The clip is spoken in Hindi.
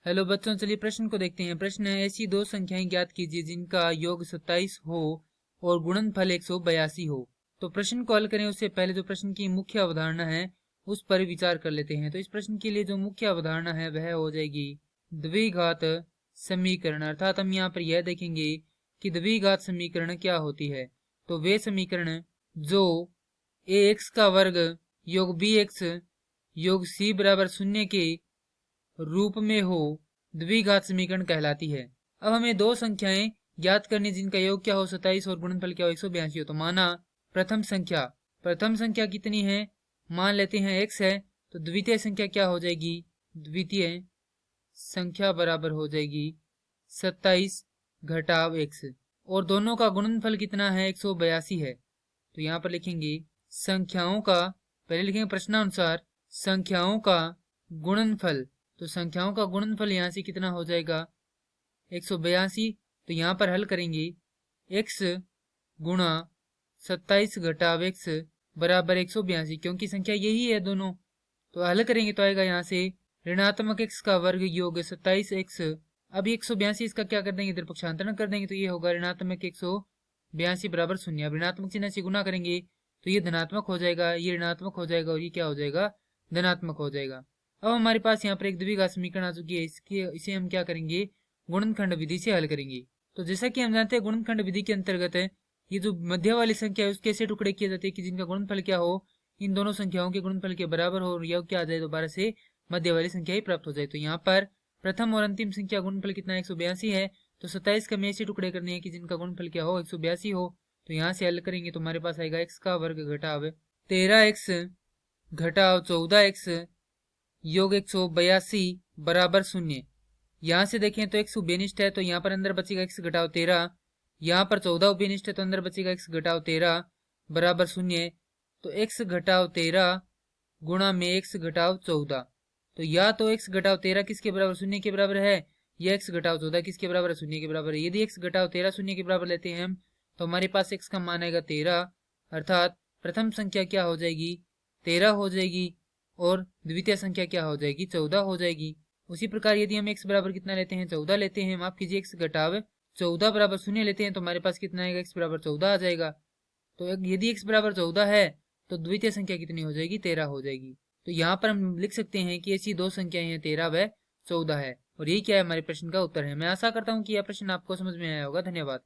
हेलो बच्चों, चलिए प्रश्न को देखते हैं। प्रश्न है, ऐसी दो संख्याएं ज्ञात कीजिए जिनका योग 27 हो और गुणनफल 182 हो। तो प्रश्न को हल करें उससे पहले जो प्रश्न की मुख्य अवधारणा है उस पर विचार कर लेते हैं। तो इस प्रश्न के लिए जो मुख्य अवधारणा है वह हो जाएगी द्विघात समीकरण। अर्थात हम यहाँ पर यह देखेंगे कि द्विघात समीकरण क्या होती है। तो वे समीकरण जो ax का वर्ग योग bx योग c बराबर 0 के रूप में हो द्विघात समीकरण कहलाती है। अब हमें दो संख्याएं ज्ञात करनी जिनका योग क्या हो 27 और गुणनफल क्या हो 182 हो। तो माना प्रथम संख्या कितनी है, मान लेते हैं x है। तो द्वितीय संख्या क्या हो जाएगी, द्वितीय संख्या बराबर हो जाएगी 27 घटाव x और दोनों का गुणनफल कितना है 182 है। तो यहाँ पर लिखेंगे संख्याओं का, पहले लिखेंगे प्रश्नानुसार संख्याओं का गुणनफल। तो संख्याओं का गुणनफल यहाँ से कितना हो जाएगा 182। तो यहाँ पर हल करेंगे x गुणा 27 घटाव x बराबर 182, क्योंकि संख्या यही है दोनों। तो हल करेंगे तो आएगा यहाँ से ऋणात्मक x का वर्ग योग 27x। अब 182 इसका क्या कर देंगे, इधर पक्षांतरण कर देंगे। तो ये होगा ऋणात्मक 182 बराबर 0। अब ऋणात्मक चिन्ह से गुना करेंगे तो ये धनात्मक हो जाएगा, ये ऋणात्मक हो जाएगा और ये क्या हो जाएगा, धनात्मक हो जाएगा। अब हमारे पास यहाँ पर एक द्विघात समीकरण आ चुकी है। इसे हम क्या करेंगे, गुणनखंड विधि से हल करेंगे। तो जैसा कि हम जानते हैं गुणनखंड विधि के अंतर्गत है ये जो मध्य वाली संख्या है उसके ऐसे टुकड़े किए जाते हैं कि जिनका गुणनफल क्या हो, इन दोनों संख्याओं के गुणनफल के बराबर हो और योग क्या आ जाए, दोबारा से मध्य वाली संख्या ही प्राप्त हो जाए। तो यहाँ पर प्रथम और अंतिम संख्या गुणनफल कितना 182 है। तो 27 का हमें ऐसे टुकड़े करने हैं कि जिनका गुणनफल क्या हो 182 हो। तो यहाँ से हल करेंगे तो हमारे पास आएगा x का वर्ग घटाव 13x घटाव 14x योग 182 बराबर 0। यहाँ से देखें तो x उभयनिष्ठ है तो यहाँ पर अंदर बचेगा x घटाव 13, यहाँ पर 14 उभयनिष्ठ है तो अंदर बचेगा x घटाव 13 बराबर 0। तो x घटाव 13 गुणा में x घटाव 14। तो या तो x घटाव 13 किसके बराबर, 0 के बराबर है, या x घटाव 14 किसके बराबर है, 0 के बराबर है। यदि x घटाव 13 0 के बराबर लेते हैं हम तो हमारे पास x का मान आएगा 13, अर्थात प्रथम संख्या क्या हो जाएगी 13 हो जाएगी और द्वितीय संख्या क्या हो जाएगी 14 हो जाएगी। उसी प्रकार यदि हम x बराबर कितना लेते हैं 14 लेते हैं, माफ कीजिए x घटाव 14 बराबर 0 लेते हैं तो हमारे पास कितना आएगा x बराबर 14 आ जाएगा। तो यदि x बराबर 14 है तो द्वितीय संख्या कितनी हो जाएगी 13 हो जाएगी। तो यहाँ पर हम लिख सकते हैं कि ऐसी दो संख्याएं हैं 13 व 14 है और यही क्या है हमारे प्रश्न का उत्तर है। मैं आशा करता हूँ कि यह प्रश्न आपको समझ में आया होगा। धन्यवाद।